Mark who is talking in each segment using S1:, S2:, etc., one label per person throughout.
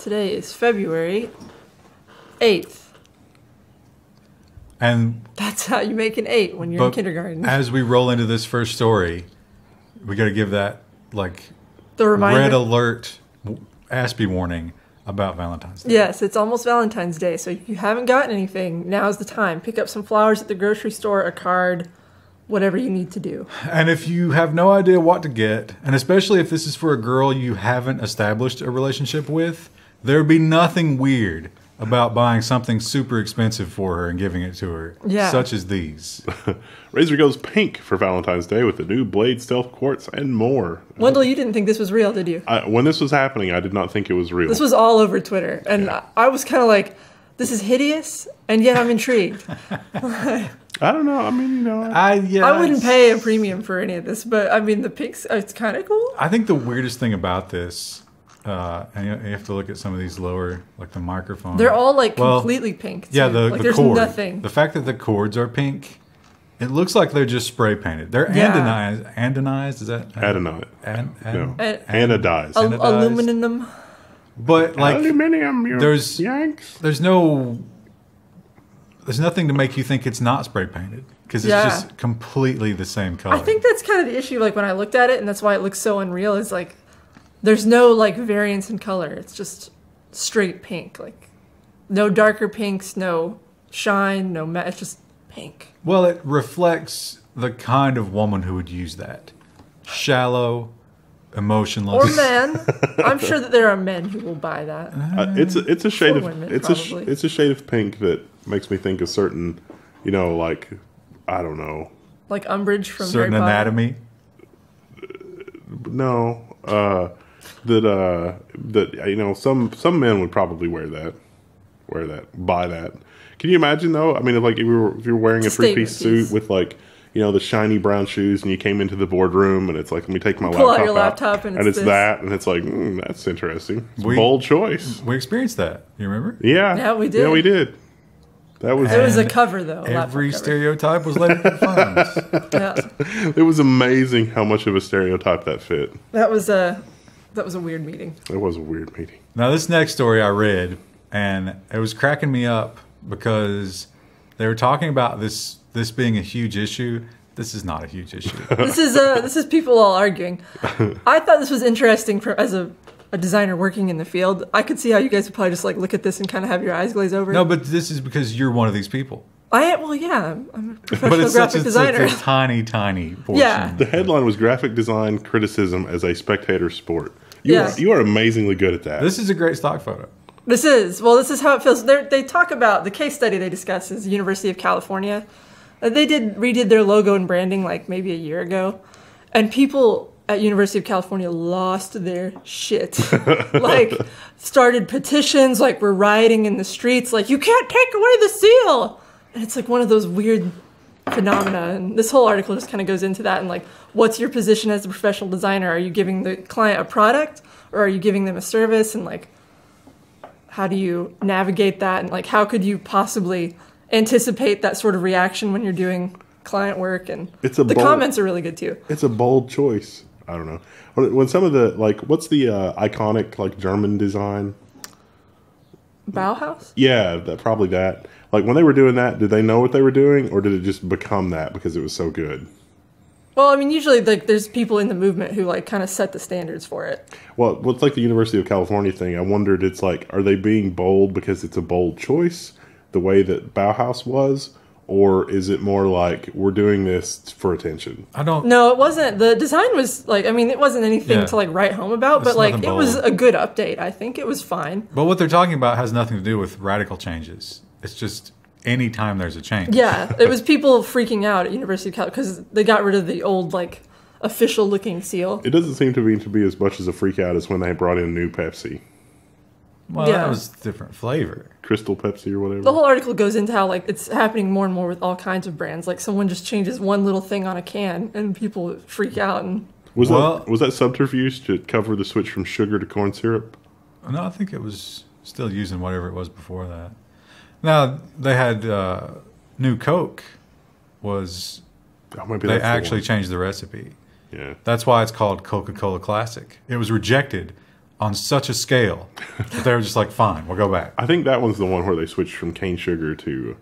S1: Today is February 8th.
S2: And
S1: that's how you make an 8 when you're in kindergarten.
S2: As we roll into this first story, we got to give that
S1: the reminder.
S2: Red alert Aspie warning about Valentine's Day.
S1: Yes, it's almost Valentine's Day, so if you haven't gotten anything, now's the time. Pick up some flowers at the grocery store, a card, whatever you need to do.
S2: And if you have no idea what to get, and especially if this is for a girl you haven't established a relationship with, there would be nothing weird about buying something super expensive for her and giving it to her, such as these.
S3: Razer goes pink for Valentine's Day with the new Blade Stealth Quartz and more.
S1: Wendell, you didn't think this was real, did you?
S3: When this was happening, I did not think it was real.
S1: This was all over Twitter, and I was kind of like, this is hideous, and yet I'm intrigued.
S3: I don't know. I mean, you know.
S1: I wouldn't pay a premium for any of this, but I mean, the pinks, it's kind of cool.
S2: I think the weirdest thing about this, and you have to look at some of these lower, like the microphone.
S1: They're all completely pink. Too.
S2: Yeah, the
S1: there's
S2: cord.
S1: Nothing.
S2: The fact that the cords are pink, it looks like they're just spray painted. They're anodized. Anodized, is that?
S3: Adenite.
S2: No.
S3: Anodized.
S1: Aluminum.
S2: But
S3: aluminium.
S2: There's nothing to make you think it's not spray painted because it's just completely the same color.
S1: I think that's kind of the issue. Like when I looked at it, and that's why it looks so unreal. Is like there's no variance in color. It's just straight pink. Like no darker pinks, no shine, no matte. It's just pink.
S2: Well, it reflects the kind of woman who would use that. Shallow, emotionless.
S1: Or men. I'm sure that there are men who will buy that.
S3: It's a shade of
S1: women,
S3: it's a shade of pink that makes me think of certain, I don't know,
S1: like Umbridge from
S2: certain
S1: Harry Potter.
S2: anatomy.
S3: No, some men would probably buy that. Can you imagine though? I mean, if you're wearing a 3-piece suit with the shiny brown shoes, and you came into the boardroom, and it's like, let me take my
S1: Pull out your laptop, and it's
S3: that, and it's like, that's interesting. It's a bold choice.
S2: We experienced that. You remember?
S3: Yeah,
S1: we did.
S3: Yeah, we did. That was.
S1: It was a cover though.
S2: Every stereotype was later confirmed.
S3: It was amazing how much of a stereotype that fit.
S1: That was a weird meeting.
S3: It was a weird meeting.
S2: Now, this next story I read, and it was cracking me up because they were talking about this being a huge issue. This is not a huge issue.
S1: This is people all arguing. I thought this was interesting as a designer working in the field. I could see how you guys would probably just look at this and kind of have your eyes glaze over.
S2: No, but this is because you're one of these people.
S1: I'm a professional graphic designer.
S2: It's a tiny portion.
S1: Yeah.
S3: The headline was graphic design criticism as a spectator sport. You are amazingly good at that.
S2: This is a great stock photo.
S1: This is how it feels. They talk about the case study they discuss is the University of California. They redid their logo and branding maybe a year ago, and people at University of California lost their shit. Started petitions, were rioting in the streets, you can't take away the seal. And it's one of those weird phenomena. And this whole article just kind of goes into that and what's your position as a professional designer? Are you giving the client a product, or are you giving them a service? And how do you navigate that? And how could you possibly anticipate that sort of reaction when you're doing client work? And the comments are really good too.
S3: It's a bold choice. I don't know. When some of the what's the iconic German design?
S1: Bauhaus?
S3: Yeah, probably that. When they were doing that, did they know what they were doing, or did it just become that because it was so good?
S1: Well, I mean, usually there's people in the movement who kind of set the standards for it.
S3: Well, it's the University of California thing. I wondered, it's are they being bold because it's a bold choice, the way that Bauhaus was? Or is it more we're doing this for attention?
S1: No, it wasn't. The design was it wasn't anything to write home about, but it was a good update. I think it was fine.
S2: But what they're talking about has nothing to do with radical changes. It's just any time there's a change.
S1: Yeah, it was people freaking out at University of California because they got rid of the old official looking seal.
S3: It doesn't seem to be as much as a freak out as when they brought in new Pepsi.
S2: Well, that was a different flavor.
S3: Crystal Pepsi or whatever.
S1: The whole article goes into how it's happening more and more with all kinds of brands. Someone just changes one little thing on a can and people freak out. And
S3: was that subterfuge to cover the switch from sugar to corn syrup?
S2: No, I think it was still using whatever it was before that. Now, they had New Coke was... they actually changed the recipe.
S3: Yeah.
S2: That's why it's called Coca-Cola Classic. It was rejected on such a scale that they were just like, fine, we'll go back.
S3: I think that one's the one where they switched from cane sugar to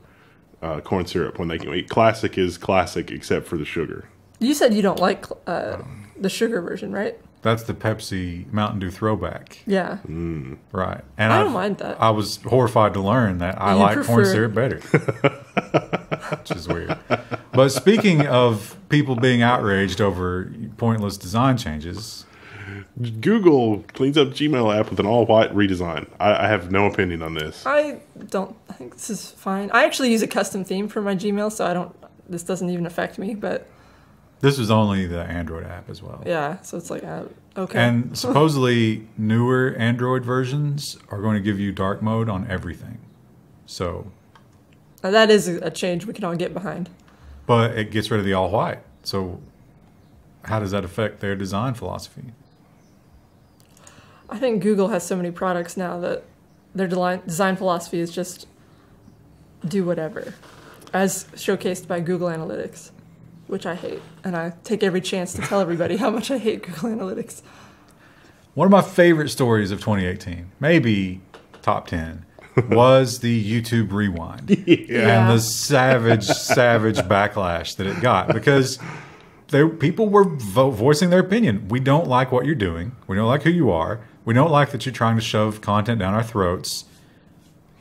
S3: corn syrup. When they can eat classic is classic except for the sugar.
S1: You said you don't like the sugar version, right?
S2: That's the Pepsi Mountain Dew throwback.
S1: Yeah.
S2: Right. And
S1: I don't mind that.
S2: I was horrified to learn that I like corn syrup better. Which is weird. But speaking of people being outraged over pointless design changes,
S3: Google cleans up Gmail app with an all-white redesign. I have no opinion on this.
S1: I think this is fine. I actually use a custom theme for my Gmail, so this doesn't even affect me, but...
S2: This was only the Android app as well.
S1: Yeah, so it's like, okay.
S2: And supposedly newer Android versions are going to give you dark mode on everything. So...
S1: Now that is a change we can all get behind.
S2: But it gets rid of the all-white. So how does that affect their design philosophy?
S1: I think Google has so many products now that their design philosophy is just do whatever, as showcased by Google Analytics, which I hate. And I take every chance to tell everybody how much I hate Google Analytics.
S2: One of my favorite stories of 2018, maybe top 10, was the YouTube rewind. And the savage backlash that it got. Because people were voicing their opinion. We don't like what you're doing. We don't like who you are. We don't like that you're trying to shove content down our throats.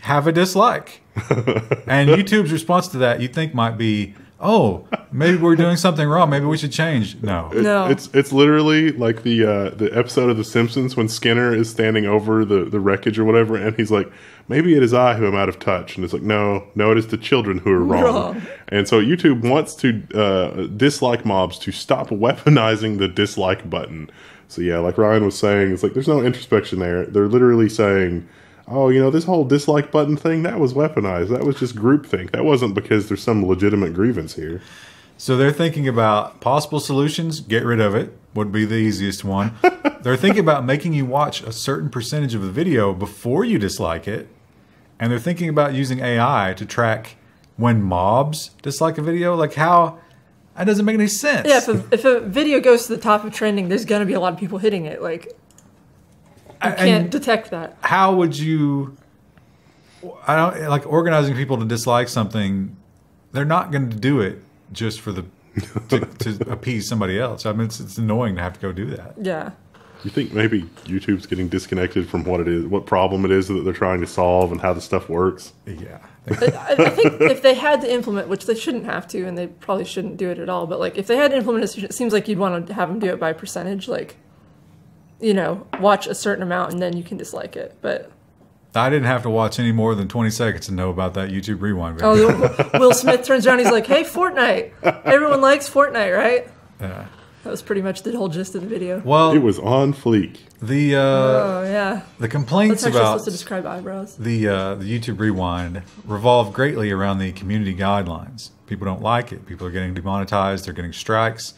S2: Have a dislike. And YouTube's response to that, you'd think might be, oh, maybe we're doing something wrong. Maybe we should change. No.
S3: It's literally like the episode of The Simpsons when Skinner is standing over the wreckage or whatever, and he's like, maybe it is I who am out of touch. And it's like, no, it is the children who are wrong. And so YouTube wants to dislike mobs to stop weaponizing the dislike button. So yeah, like Ryan was saying, it's like there's no introspection there. They're literally saying, oh, this whole dislike button thing, that was weaponized. That was just groupthink. That wasn't because there's some legitimate grievance here.
S2: So they're thinking about possible solutions. Get rid of it would be the easiest one. They're thinking about making you watch a certain percentage of the video before you dislike it. And they're thinking about using AI to track when mobs dislike a video. Like how... That doesn't make any sense.
S1: Yeah, if a video goes to the top of trending, there's going to be a lot of people hitting it. Like, you can't detect that.
S2: How would you... like organizing people to dislike something, they're not going to do it just for to appease somebody else. I mean, it's annoying to have to go do that.
S1: Yeah.
S3: You think maybe YouTube's getting disconnected from what it is, what problem it is that they're trying to solve, and how the stuff works?
S2: Yeah.
S1: I think if they had to implement, which they shouldn't have to, and they probably shouldn't do it at all, but like if they had to implement it seems like you'd want to have them do it by percentage, like, watch a certain amount and then you can dislike it. But
S2: I didn't have to watch any more than 20 seconds to know about that YouTube rewind video.
S1: Oh, Will Smith turns around, he's like, hey, Fortnite. Everyone likes Fortnite, right?
S2: Yeah.
S1: That was pretty much the whole gist of the video.
S2: Well,
S3: it was on fleek.
S2: The complaints
S1: That's
S2: about
S1: supposed to describe eyebrows.
S2: The YouTube rewind revolve greatly around the community guidelines. People don't like it. People are getting demonetized. They're getting strikes,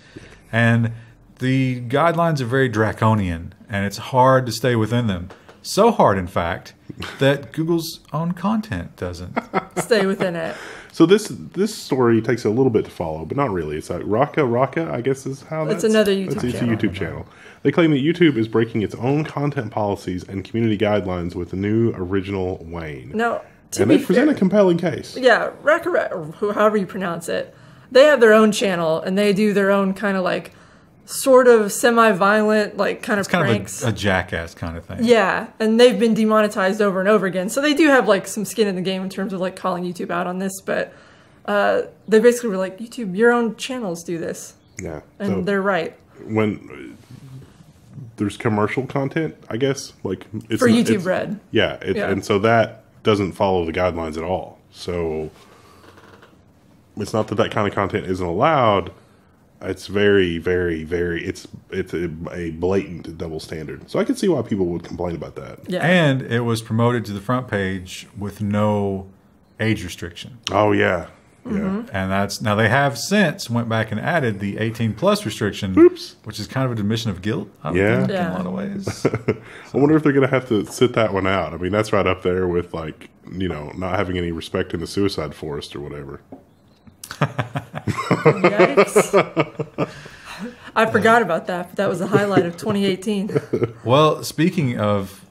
S2: and the guidelines are very draconian, and it's hard to stay within them. So hard, in fact, that Google's own content doesn't
S1: stay within it.
S3: So this story takes a little bit to follow, but not really. It's like RackaRacka, I guess is how that's...
S1: It's another YouTube channel.
S3: It's a YouTube channel. They claim that YouTube is breaking its own content policies and community guidelines with the new original Wayne.
S1: Now,
S3: and they present a compelling case.
S1: Yeah, RackaRacka, or however you pronounce it, they have their own channel, and they do their own kind of like sort of semi-violent, like kind of pranks.
S2: Kind of a jackass kind of thing.
S1: Yeah, and they've been demonetized over and over again. So they do have like some skin in the game in terms of like calling YouTube out on this, but they basically were like, YouTube, your own channels do this.
S3: Yeah.
S1: And
S3: so
S1: they're right.
S3: When there's commercial content, I guess, like it's
S1: for YouTube Red.
S3: Yeah, and so that doesn't follow the guidelines at all. So it's not that kind of content isn't allowed. It's very, very, very. It's a blatant double standard. So I can see why people would complain about that.
S1: Yeah.
S2: And it was promoted to the front page with no age restriction.
S3: Oh yeah,
S1: Mm-hmm.
S2: And that's now they have since went back and added the 18+ restriction.
S3: Oops.
S2: Which is kind of a admission of guilt. I
S3: Yeah.
S2: think,
S1: Yeah.
S2: in a lot of ways.
S3: I wonder if they're going to have to sit that one out. I mean, that's right up there with like not having any respect in the suicide forest or whatever.
S1: Yikes. I forgot about that, but that was the highlight of 2018.
S2: Well, speaking of,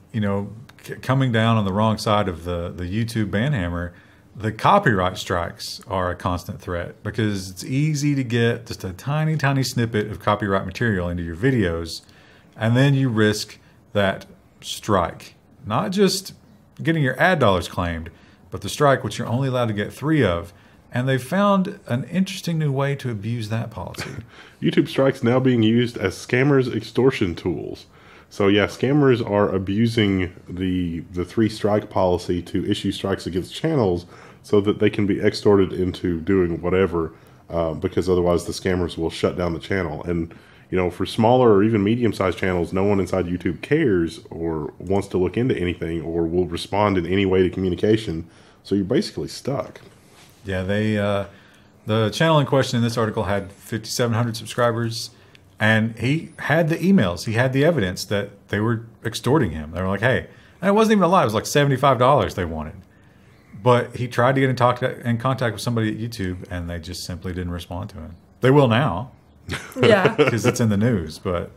S2: coming down on the wrong side of the YouTube banhammer, the copyright strikes are a constant threat because it's easy to get just a tiny, tiny snippet of copyright material into your videos, and then you risk that strike. Not just getting your ad dollars claimed, but the strike, which you're only allowed to get 3 of. And they've found an interesting new way to abuse that policy.
S3: YouTube strikes now being used as scammers' extortion tools. So yeah, scammers are abusing the 3 strike policy to issue strikes against channels so that they can be extorted into doing whatever, because otherwise the scammers will shut down the channel. And for smaller or even medium-sized channels, no one inside YouTube cares or wants to look into anything or will respond in any way to communication. So you're basically stuck.
S2: Yeah, the channel in question in this article had 5,700 subscribers, and he had the emails. He had the evidence that they were extorting him. They were like, hey, and it wasn't even a lie. It was like $75 they wanted. But he tried to get in contact with somebody at YouTube, and they just simply didn't respond to him. They will now.
S1: Yeah.
S2: Because it's in the news, but...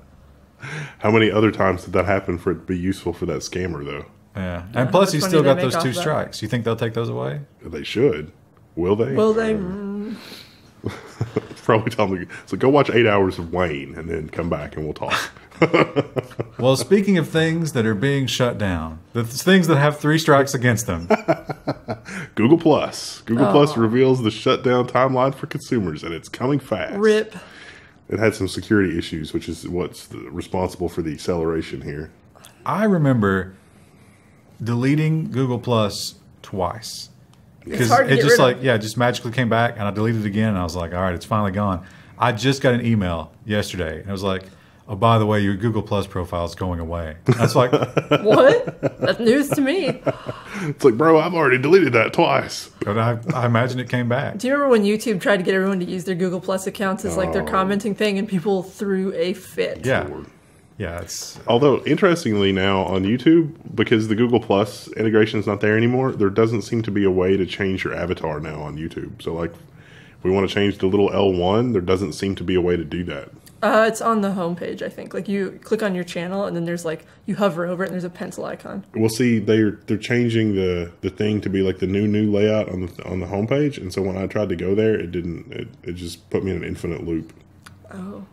S3: How many other times did that happen for it to be useful for that scammer, though?
S2: Yeah. And plus, he's still got those 2 strikes. You think they'll take those away?
S3: They should. Will they?
S1: Will they?
S3: Probably tell me. So go watch 8 hours of Wayne and then come back and we'll talk.
S2: Well, speaking of things that are being shut down, the things that have 3 strikes against them.
S3: Google Plus. Google Plus reveals the shutdown timeline for consumers, and it's coming fast.
S1: RIP.
S3: It had some security issues, which is what's responsible for the acceleration here.
S2: I remember deleting Google Plus twice. Because it just just magically came back, and I deleted it again, and I was like, all right, it's finally gone. I just got an email yesterday, and it was like, oh, by the way, your Google Plus profile is going away. That's like,
S1: what? That's news to me.
S3: It's like, bro, I've already deleted that twice.
S2: But I imagine it came back.
S1: Do you remember when YouTube tried to get everyone to use their Google Plus accounts as like their commenting thing, and people threw a fit?
S2: Yeah. Yeah, it's...
S3: Although, interestingly now on YouTube, because the Google Plus integration is not there anymore, there doesn't seem to be a way to change your avatar now on YouTube. So, like, if we want to change the little L1, there doesn't seem to be a way to do that.
S1: It's on the homepage, I think. Like, you click on your channel, and then there's, like, you hover over it, and there's a pencil icon.
S3: Well, see, they're changing the thing to be, like, the new layout on the homepage. And so when I tried to go there, it didn't. It just put me in an infinite loop.
S1: Oh.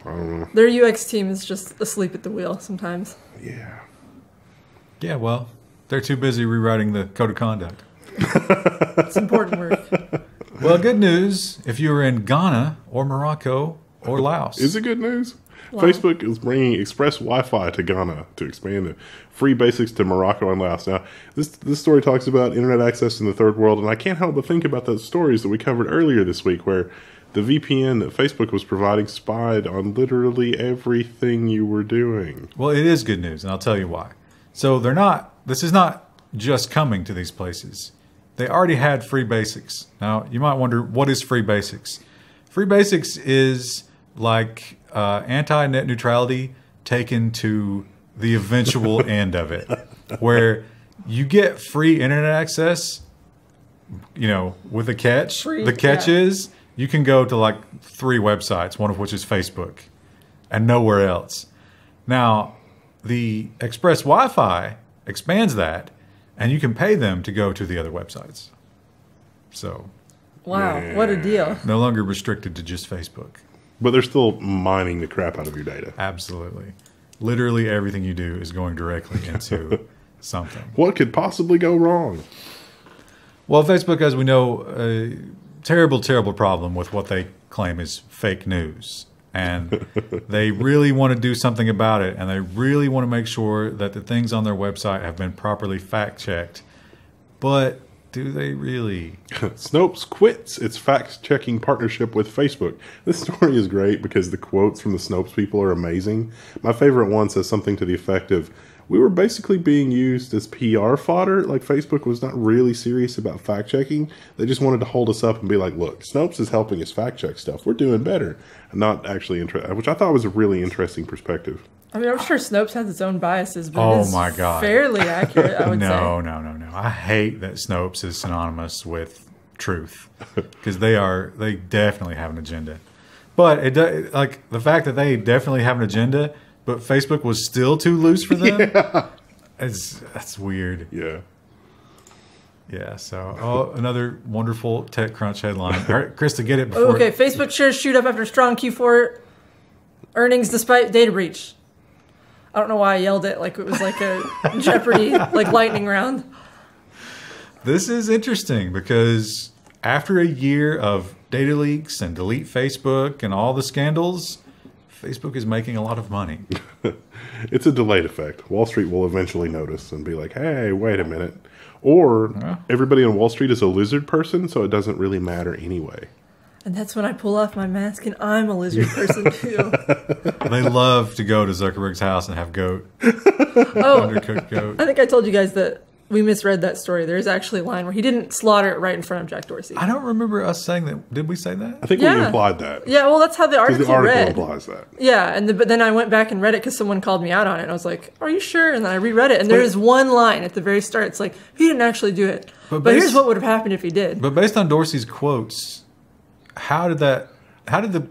S3: I don't know.
S1: Their UX team is just asleep at the wheel sometimes.
S3: Yeah.
S2: Yeah, well, they're too busy rewriting the code of conduct.
S1: It's important work.
S2: Well, good news if you were in Ghana or Morocco or Laos.
S3: Is it good news?
S1: Wow.
S3: Facebook is bringing express Wi-Fi to Ghana to expand the free basics to Morocco and Laos. Now, this story talks about internet access in the third world, and I can't help but think about those stories that we covered earlier this week where the VPN that Facebook was providing spied on literally everything you were doing.
S2: Well, it is good news, and I'll tell you why. So this is not just coming to these places. They already had free basics. Now, you might wonder, what is free basics? Free basics is like anti-net neutrality taken to the eventual end of it, where you get free internet access, with a catch. The catch is you can go to like 3 websites, one of which is Facebook, and nowhere else. Now, the Express Wi-Fi expands that, and you can pay them to go to the other websites. So,
S1: wow, what a deal.
S2: No longer restricted to just Facebook.
S3: But they're still mining the crap out of your data.
S2: Absolutely. Literally everything you do is going directly into something.
S3: What could possibly go wrong?
S2: Well, Facebook, as we know, a terrible, terrible problem with what they claim is fake news. And they really want to do something about it. And they really want to make sure that the things on their website have been properly fact-checked. But do they really?
S3: Snopes quits its fact-checking partnership with Facebook. This story is great because the quotes from the Snopes people are amazing. My favorite one says something to the effect of, we were basically being used as PR fodder. Like, Facebook was not really serious about fact-checking. They just wanted to hold us up and be like, look, Snopes is helping us fact-check stuff. We're doing better. And not actually interested, which I thought was a really interesting perspective.
S1: I mean, I'm sure Snopes has its own biases, but it is
S2: my God.
S1: fairly accurate, I would say.
S2: No. I hate that Snopes is synonymous with truth because they definitely have an agenda. But like the fact that they definitely have an agenda, but Facebook was still too loose for them. That's weird.
S3: Yeah.
S2: Yeah. So another wonderful TechCrunch headline. All right, Krista, get it before.
S1: Okay. Facebook shares shoot up after strong Q4 earnings despite data breach. I don't know why I yelled it like it was like a Jeopardy like lightning round.
S2: This is interesting because after a year of data leaks and delete Facebook and all the scandals, Facebook is making a lot of money.
S3: It's a delayed effect. Wall Street will eventually notice and be like, hey, wait a minute. Or everybody on Wall Street is a lizard person, so it doesn't really matter anyway.
S1: And that's when I pull off my mask and I'm a lizard person too.
S2: They love to go to Zuckerberg's house and have goat. Undercooked goat.
S1: I think I told you guys that we misread that story. There's actually a line where he didn't slaughter it right in front of Jack Dorsey.
S2: I don't remember us saying that. Did we say that?
S3: I think we implied that.
S1: Yeah, well, that's how the article read.
S3: Implies that.
S1: Yeah, but then I went back and read it because someone called me out on it. And I was like, are you sure? And then I reread it. And there is one line at the very start. It's like, he didn't actually do it. But here's what would have happened if he did.
S2: But based on Dorsey's quotes, how did the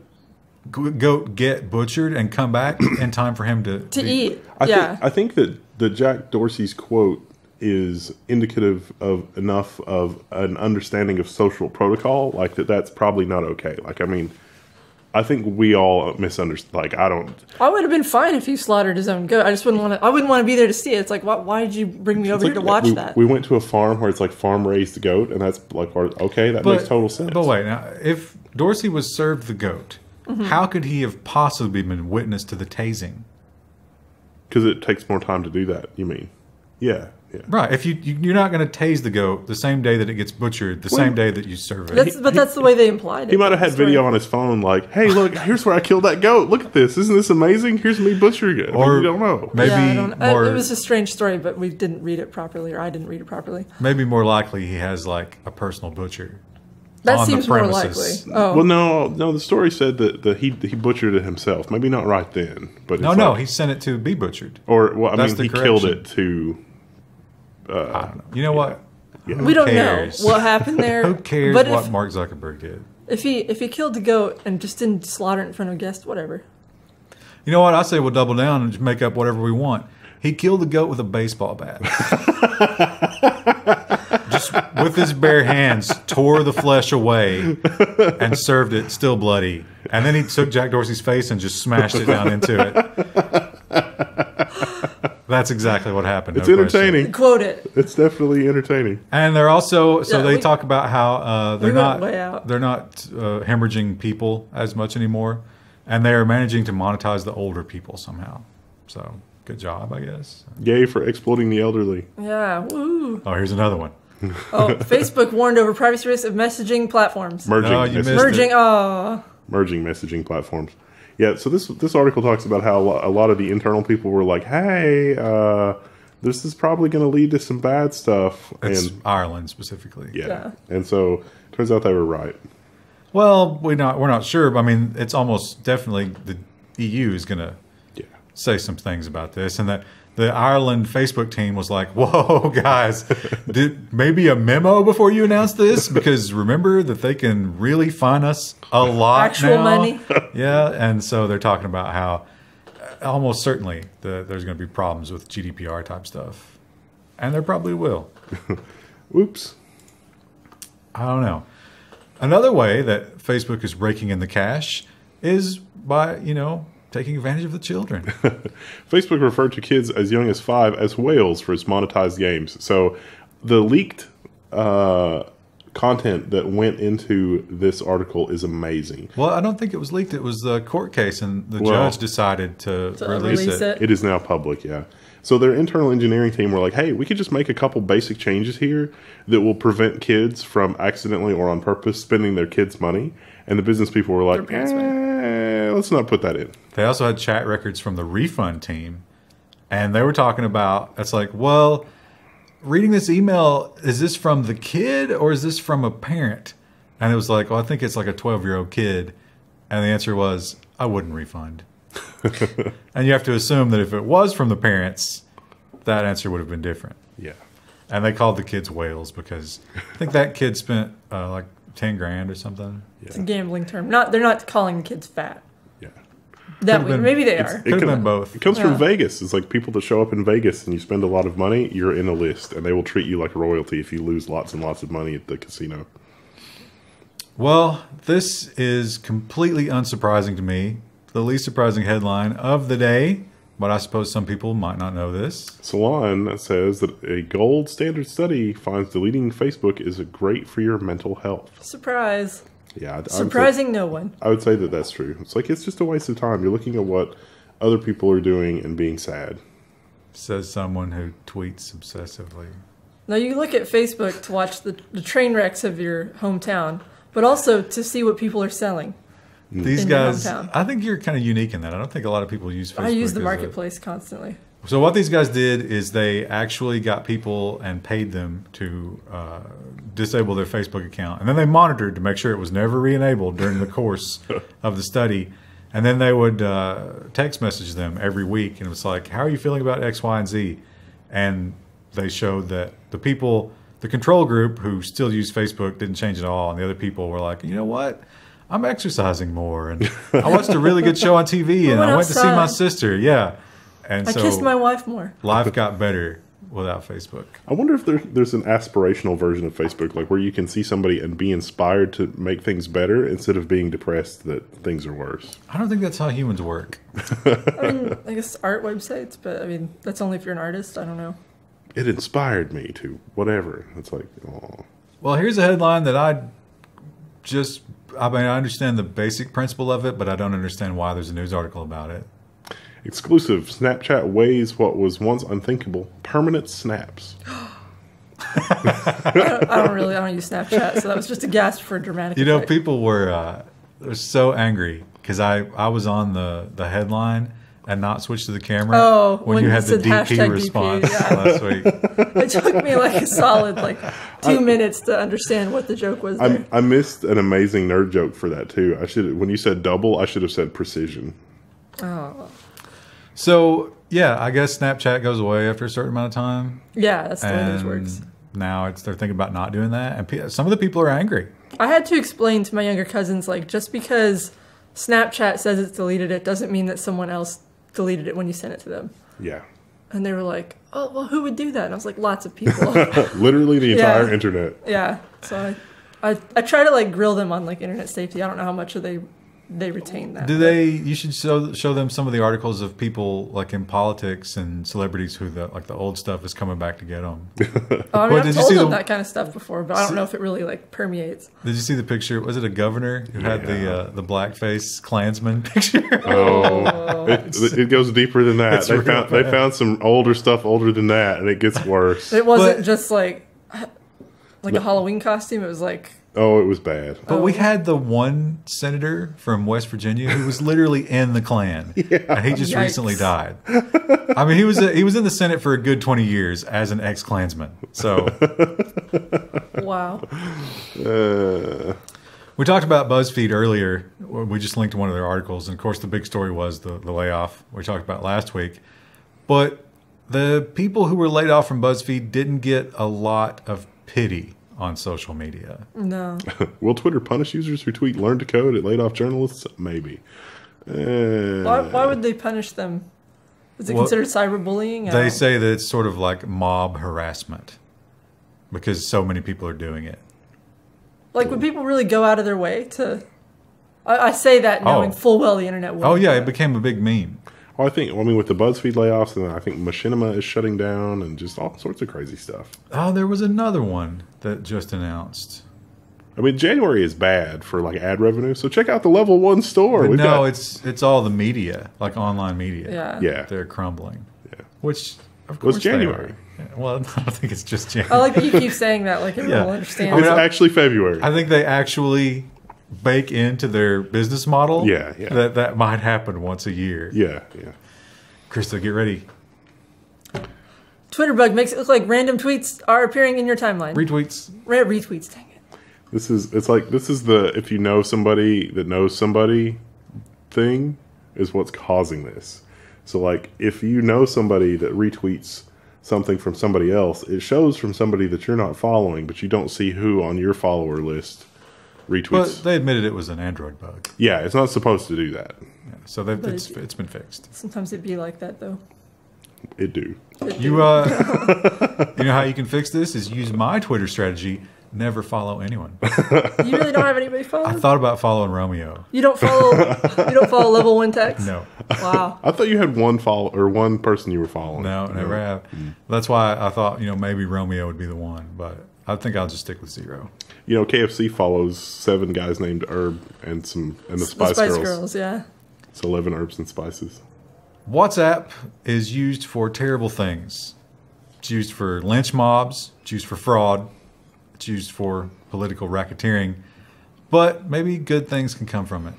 S2: goat get butchered and come back in time for him to
S1: eat?
S3: I think that the Jack Dorsey's quote is indicative of enough of an understanding of social protocol, like that's probably not okay. Like, I mean, I think we all misunderstand. Like, I would
S1: have been fine if he slaughtered his own goat. I just wouldn't want to. I wouldn't want to be there to see it. It's like, why did you bring me over here to watch that?
S3: We went to a farm where it's like farm raised goat, and that's like, okay, that makes total sense.
S2: But wait, now if Dorsey was served the goat, how could he have possibly been witness to the tasing?
S3: Because it takes more time to do that. You mean? Yeah. Yeah.
S2: Right. If you're not going to tase the goat the same day that it gets butchered, the same day that you serve it.
S1: That's the way they implied it.
S3: He might have had video on his phone like, hey, look, here's where I killed that goat. Look at this. Isn't this amazing? Here's me butchering it. Or you don't know.
S2: Maybe
S1: it was a strange story, but we didn't read it properly, or I didn't read it properly.
S2: Maybe more likely he has like a personal butcher.
S1: That seems more likely. Oh.
S3: Well, no. The story said that he butchered it himself. Maybe not right then, but
S2: no, he sent it to be butchered.
S3: Or he killed it to.
S2: I don't know. You know what?
S3: Yeah.
S1: We don't know what happened there.
S2: Who cares what Mark Zuckerberg did?
S1: If he killed the goat and just didn't slaughter it in front of a guest, whatever.
S2: You know what? I say we'll double down and just make up whatever we want. He killed the goat with a baseball bat. Just with his bare hands, tore the flesh away and served it still bloody. And then he took Jack Dorsey's face and just smashed it down into it. That's exactly what happened.
S3: It's entertaining.
S1: Quote it.
S3: It's definitely entertaining.
S2: And they're also they talk about how they're not hemorrhaging people as much anymore, and they are managing to monetize the older people somehow. So good job, I guess.
S3: Yay for exploiting the elderly.
S1: Yeah. Woo.
S2: Oh, here's another one.
S1: Facebook warned over privacy risks of messaging platforms.
S3: Merging messaging platforms. Yeah, so this article talks about how a lot of the internal people were like, hey, this is probably going to lead to some bad stuff.
S2: It's Ireland specifically.
S3: Yeah. And so turns out they were right.
S2: Well, we're not sure. But I mean, it's almost definitely the EU is going to say some things about this, and that the Ireland Facebook team was like, whoa, guys, did maybe a memo before you announce this? Because remember that they can really fine us a lot
S1: actual
S2: now.
S1: Money.
S2: Yeah, and so they're talking about how almost certainly there's going to be problems with GDPR type stuff. And there probably will.
S3: Oops.
S2: I don't know. Another way that Facebook is raking in the cash is by, taking advantage of the children.
S3: Facebook referred to kids as young as 5 as whales for its monetized games. So the leaked content that went into this article is amazing.
S2: Well, I don't think it was leaked. It was the court case, and the judge decided to release it.
S3: It is now public, yeah. So their internal engineering team were like, hey, we could just make a couple basic changes here that will prevent kids from accidentally or on purpose spending their kids' money. And the business people were like, let's not put that in.
S2: They also had chat records from the refund team. And they were talking about, it's like, well, reading this email, is this from the kid or is this from a parent? And it was like, well, I think it's like a 12-year-old kid. And the answer was, I wouldn't refund. And you have to assume that if it was from the parents, that answer would have been different.
S3: Yeah.
S2: And they called the kids whales because I think that kid spent like 10 grand or something.
S1: It's a gambling term. They're not calling the kids fat.
S3: Yeah.
S1: Maybe they are.
S2: Could have been both.
S3: It comes from Vegas. It's like people that show up in Vegas and you spend a lot of money, you're in a list, and they will treat you like royalty if you lose lots and lots of money at the casino.
S2: Well, this is completely unsurprising to me. The least surprising headline of the day, but I suppose some people might not know this.
S3: Salon says that a gold standard study finds deleting Facebook is great for your mental health.
S1: Surprise.
S3: Yeah,
S1: surprising no one.
S3: I would say that that's true. It's like it's just a waste of time. You're looking at what other people are doing and being sad.
S2: Says someone who tweets obsessively.
S1: Now you look at Facebook to watch the train wrecks of your hometown, but also to see what people are selling.
S2: These guys, I think you're kind of unique in that. I don't think a lot of people use Facebook.
S1: I use the marketplace constantly.
S2: So what these guys did is they actually got people and paid them to disable their Facebook account. And then they monitored to make sure it was never re-enabled during the course of the study. And then they would text message them every week. And it was like, how are you feeling about X, Y, and Z? And they showed that the control group who still used Facebook didn't change at all. And the other people were like, you know what? I'm exercising more. And I watched a really good show on TV. And I went to see my sister. Yeah. And
S1: I kissed my wife more.
S2: Life got better without Facebook.
S3: I wonder if there's an aspirational version of Facebook, like where you can see somebody and be inspired to make things better instead of being depressed that things are worse.
S2: I don't think that's how humans work.
S1: I mean, I guess art websites, but I mean, that's only if you're an artist. I don't know.
S3: It inspired me to whatever. It's like, oh.
S2: Well, here's a headline that I understand the basic principle of it, but I don't understand why there's a news article about it.
S3: Exclusive. Snapchat weighs what was once unthinkable. Permanent snaps.
S1: I don't use Snapchat, so that was just a gasp for dramatic effect.
S2: People were so angry because I was on the headline and not switched to the camera when you had the DP response last week.
S1: It took me like a solid 2 minutes to understand what the joke was there.
S3: I missed an amazing nerd joke for that too. When you said double, I should have said precision.
S1: Oh.
S2: So, yeah, I guess Snapchat goes away after a certain amount of time.
S1: Yeah, that's the way this works.
S2: Now they're thinking about not doing that. And some of the people are angry.
S1: I had to explain to my younger cousins, just because Snapchat says it's deleted it doesn't mean that someone else deleted it when you sent it to them.
S3: Yeah.
S1: And they were like, oh, well, who would do that? And I was like, lots of people.
S3: Literally the entire internet.
S1: Yeah. So I try to grill them on internet safety. I don't know how much they retain that.
S2: You should show them some of the articles of people in politics and celebrities who the old stuff is coming back to get them.
S1: I've told them that kind of stuff before, but I don't know if it really permeates.
S2: Did you see the picture? Was it a governor who had the blackface Klansman picture?
S3: Oh, it goes deeper than that. They found some older stuff older than that, and it gets worse.
S1: It wasn't just a Halloween costume. It was
S3: oh, it was bad.
S2: But we had the one senator from West Virginia who was literally in the Klan, and he just recently died. I mean, he was in the Senate for a good 20 years as an ex-Klansman. So,
S1: wow.
S2: We talked about BuzzFeed earlier. We just linked to one of their articles, and of course, the big story was the layoff we talked about last week. But the people who were laid off from BuzzFeed didn't get a lot of pity on social media.
S1: No.
S3: Will Twitter punish users who tweet learn to code at laid off journalists? Maybe.
S1: Why would they punish them? Is it considered cyberbullying?
S2: They say that it's sort of like mob harassment because so many people are doing it.
S1: Would people really go out of their way to... I say that knowing full well the internet will.
S2: Oh, yeah, it became a big meme.
S3: Well, with the BuzzFeed layoffs, and I think Machinima is shutting down, and just all sorts of crazy stuff.
S2: Oh, there was another one that just announced.
S3: I mean, January is bad for ad revenue, so check out the Level1 store.
S2: But it's all the media, online media.
S3: Yeah.
S2: They're crumbling.
S3: Yeah.
S2: Which, of course,
S3: January.
S2: Yeah. Well, I don't think it's just January.
S1: I like that you keep saying that, everyone will understand.
S3: It's actually February.
S2: I think they actually bake into their business model that might happen once a year.
S3: Yeah.
S2: Krista, get ready.
S1: Twitter bug makes it look like random tweets are appearing in your timeline.
S2: Retweets.
S1: Retweets, dang it.
S3: This is the if you know somebody that knows somebody thing is what's causing this. So if you know somebody that retweets something from somebody else, it shows from somebody that you're not following, but you don't see who on your follower list retweets.
S2: But they admitted it was an Android bug.
S3: Yeah, it's not supposed to do that.
S2: Yeah, so it's been fixed.
S1: Sometimes it'd be like that, though.
S3: It do.
S2: You know how you can fix this is use my Twitter strategy. Never follow anyone.
S1: You really don't have anybody following?
S2: I thought about following Romeo.
S1: You don't follow Level 1 text?
S2: No.
S1: Wow.
S3: I thought you had one person you were following.
S2: No, never have. That's why I thought, maybe Romeo would be the one, but I think I'll just stick with 0.
S3: KFC follows 7 guys named Herb and the Spice Girls.
S1: Yeah.
S3: It's 11 herbs and spices.
S2: WhatsApp is used for terrible things. It's used for lynch mobs. It's used for fraud. It's used for political racketeering. But maybe good things can come from it.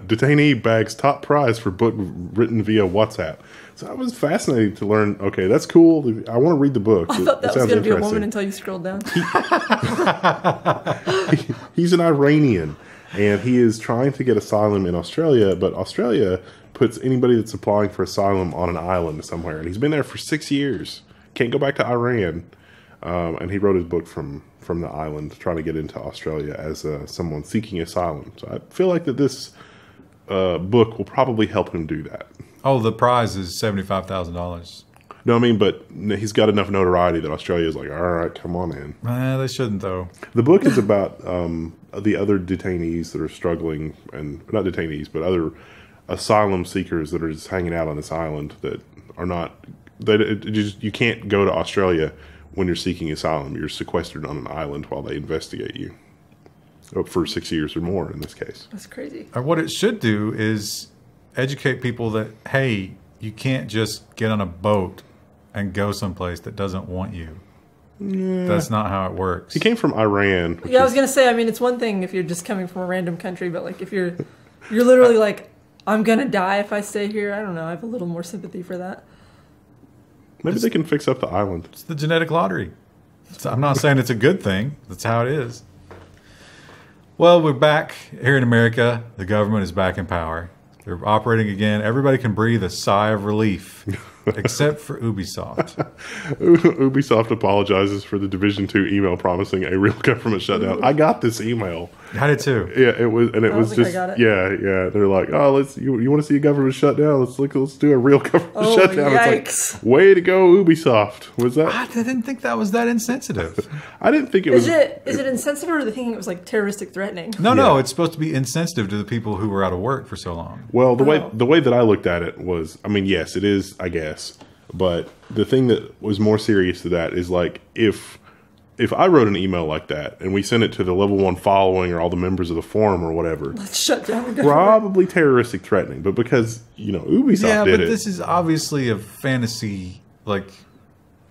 S3: Detainee bags top prize for book written via WhatsApp. So I was fascinated to learn, okay, that's cool. I want to read the book.
S1: I thought that was going to be a woman until you scrolled down.
S3: He's an Iranian, and he is trying to get asylum in Australia, but Australia puts anybody that's applying for asylum on an island somewhere. And he's been there for 6 years. Can't go back to Iran. And he wrote his book from the island, trying to get into Australia as someone seeking asylum. So I feel like that this book will probably help him do that.
S2: Oh, the prize is $75,000.
S3: No, I mean, but he's got enough notoriety that Australia is like, all right, come on in.
S2: They shouldn't, though.
S3: The book is about the other detainees that are struggling, and not detainees, but other asylum seekers that are just hanging out on this island that are not. You can't go to Australia when you're seeking asylum. You're sequestered on an island while they investigate you for 6 years or more in this case.
S1: That's crazy.
S2: Or what it should do is educate people that, hey, you can't just get on a boat and go someplace that doesn't want you. Yeah. That's not how it works.
S3: He came from Iran.
S1: Yeah, I was going to say, I mean, it's one thing if you're just coming from a random country, but like if you're literally like, I'm going to die if I stay here. I don't know. I have a little more sympathy for that.
S3: Maybe they can fix up the island.
S2: It's the genetic lottery. I'm not saying it's a good thing. That's how it is. Well, we're back here in America. The government is back in power. They're operating again. Everybody can breathe a sigh of relief, except for Ubisoft.
S3: Ubisoft apologizes for the Division 2 email promising a real government shutdown. I got this email.
S2: I did too.
S3: Yeah, it was, and it was just yeah. They're like, oh, you want to see a government shutdown? Let's do a real government shutdown.
S1: Yikes.
S3: It's like, way to go, Ubisoft. Was that?
S2: I didn't think that was that insensitive.
S3: I didn't think it was.
S1: Is it insensitive, or are they thinking it was like terroristic threatening?
S2: No, it's supposed to be insensitive to the people who were out of work for so long.
S3: Well, the way that I looked at it was, I mean, yes, it is, I guess, but the thing that was more serious to that is like if I wrote an email like that and we sent it to the Level 1 following or all the members of the forum or whatever,
S1: let's shut down the government.
S3: Probably terroristic threatening, but because Ubisoft did it.
S2: Yeah, but this is obviously a fantasy like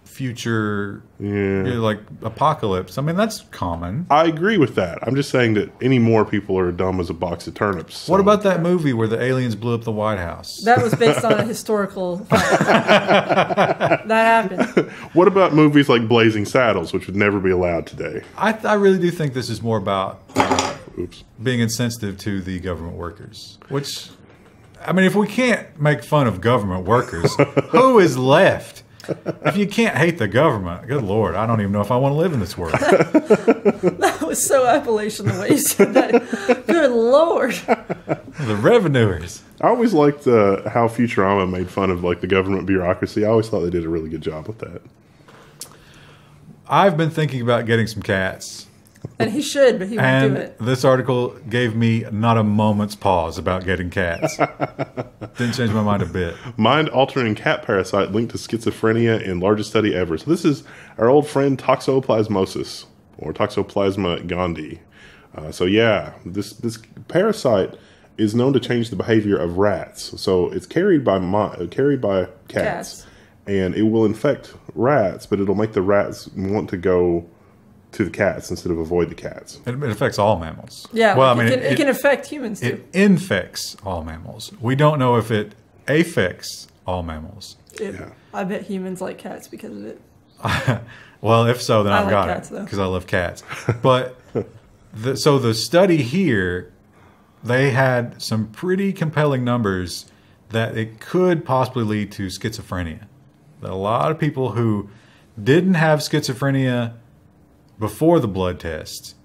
S2: future, like apocalypse. I mean, that's common.
S3: I agree with that. I'm just saying that any more people are dumb as a box of turnips. So.
S2: What about that movie where the aliens blew up the White House?
S1: That was based on a historical fact. That happened.
S3: What about movies like Blazing Saddles, which would never be allowed today?
S2: I really do think this is more about being insensitive to the government workers. Which, I mean, if we can't make fun of government workers, who is left? If you can't hate the government, good Lord, I don't even know if I want to live in this world.
S1: That was so Appalachian the way you said that. Good Lord.
S2: The revenuers.
S3: I always liked how Futurama made fun of like the government bureaucracy. I always thought they did a really good job with that.
S2: I've been thinking about getting some cats.
S1: And he should, but he won't do it.
S2: This article gave me not a moment's pause about getting cats. Didn't change my mind a bit.
S3: Mind-altering cat parasite linked to schizophrenia in largest study ever. So this is our old friend Toxoplasmosis, or Toxoplasma gondii. So yeah, this parasite is known to change the behavior of rats. So it's carried by cats, and it will infect rats, but it'll make the rats want to go to the cats instead of avoid the cats.
S2: It affects all mammals.
S1: Yeah, well, it can affect humans too.
S2: It infects all mammals. We don't know if it affects all mammals.
S1: I bet humans like cats because of it.
S2: Well, if so, then I've got
S1: cats,
S2: it because I love cats. But so the study here, they had some pretty compelling numbers that it could possibly lead to schizophrenia. That a lot of people who didn't have schizophrenia before the blood test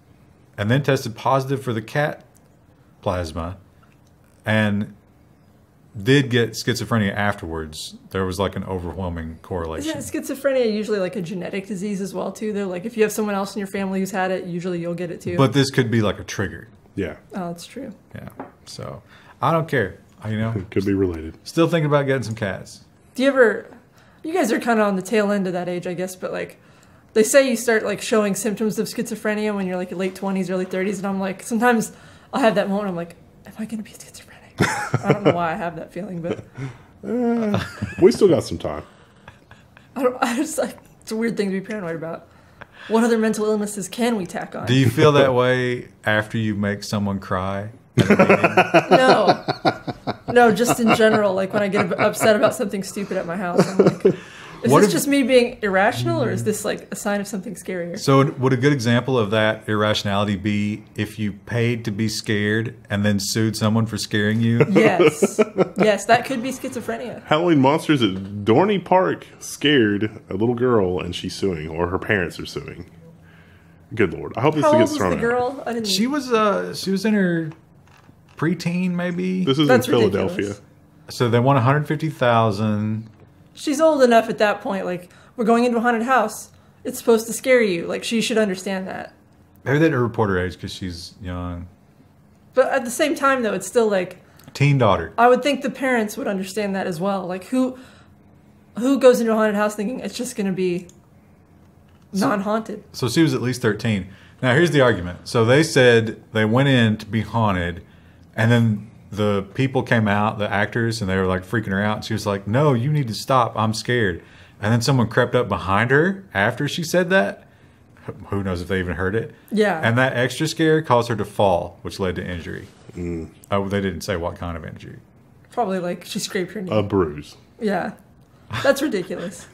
S2: and then tested positive for the cat plasma and did get schizophrenia afterwards. There was like an overwhelming correlation.
S1: Isn't schizophrenia usually like a genetic disease as well too? They're like, if you have someone else in your family who's had it, usually you'll get it too.
S2: But this could be like a trigger.
S3: Yeah.
S1: Oh, that's true.
S2: Yeah. So I don't care. You know,
S3: It could be related.
S2: still thinking about getting some cats.
S1: Do you ever? You guys are kind of on the tail end of that age, I guess. But like, they say you start like showing symptoms of schizophrenia when you're like late 20s, early 30s, and I'm like, sometimes I'll have that moment. I'm like, am I going to be schizophrenic? I don't know why I have that feeling, but
S3: We still got some time.
S1: I just like, it's a weird thing to be paranoid about. What other mental illnesses can we tack on?
S2: Do you feel that way after you make someone cry?
S1: No, just in general. Like when I get upset about something stupid at my house, I'm like, is this just me being irrational, or is this like a sign of something scarier?
S2: So would a good example of that irrationality be if you paid to be scared and then sued someone for scaring you?
S1: Yes. Yes, that could be schizophrenia.
S3: Halloween Monsters at Dorney Park scared a little girl, and she's suing, or her parents are suing. Good Lord. I hope this
S1: How old
S3: gets
S1: was
S3: thrown
S1: the
S3: out.
S1: girl? I didn't.
S2: She was in her preteen, maybe.
S3: This is
S1: That's
S3: in Philadelphia.
S1: ridiculous.
S2: So they won $150,000.
S1: She's old enough at that point. Like, we're going into a haunted house. It's supposed to scare you. Like, she should understand that.
S2: Maybe they didn't report her age because she's young.
S1: But at the same time, though, it's still like,
S2: Teen daughter.
S1: I would think the parents would understand that as well. Like, who goes into a haunted house thinking it's just going to be non-haunted?
S2: So she was at least 13. Now, here's the argument. So they said they went in to be haunted, and then the people came out, the actors, and they were like freaking her out. And she was like, no, you need to stop. I'm scared. And then someone crept up behind her after she said that. Who knows if they even heard it?
S1: Yeah.
S2: And that extra scare caused her to fall, which led to injury. Oh, they didn't say what kind of injury.
S1: Probably like she scraped her knee.
S3: A bruise.
S1: Yeah. That's ridiculous.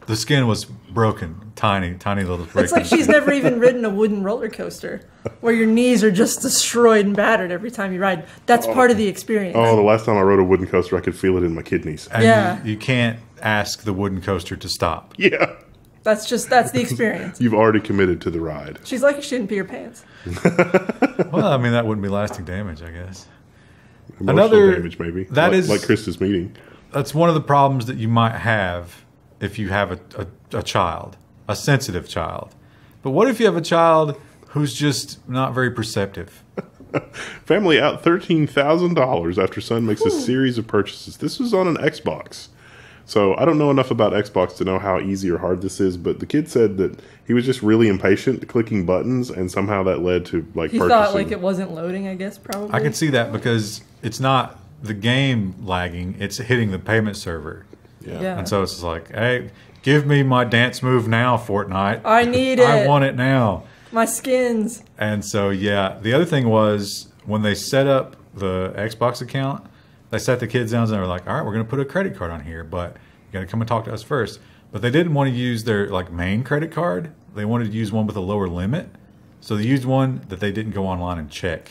S2: The skin was broken, tiny little break.
S1: It's like she's never even ridden a wooden roller coaster where your knees are just destroyed and battered every time you ride. That's part of the experience.
S3: Oh, the last time I rode a wooden coaster, I could feel it in my kidneys.
S2: And
S1: Yeah.
S2: you can't ask the wooden coaster to stop.
S3: Yeah.
S1: That's the experience.
S3: You've already committed to the ride.
S1: She's like, she didn't pee her pants.
S2: Well, I mean, that wouldn't be lasting damage, I guess.
S3: Emotional damage, maybe.
S2: That is
S3: like Krista's meeting.
S2: That's one of the problems that you might have if you have a child, a sensitive child. But what if you have a child who's just not very perceptive?
S3: Family out $13,000 after son makes a series of purchases. This was on an Xbox. So I don't know enough about Xbox to know how easy or hard this is, but the kid said that he was just really impatient clicking buttons, and somehow that led to like
S1: He
S3: purchasing.
S1: thought like it wasn't loading, I guess, probably.
S2: I can see that because it's not the game lagging, it's hitting the payment server.
S1: Yeah.
S2: And so it's just like, hey, give me my dance move now, Fortnite.
S1: I need it.
S2: I want it now.
S1: My skins.
S2: And so, yeah, the other thing was when they set up the Xbox account, they sat the kids down and they were like, all right, we're going to put a credit card on here, but you got to come and talk to us first. But they didn't want to use their like main credit card. They wanted to use one with a lower limit. So they used one that they didn't go online and check.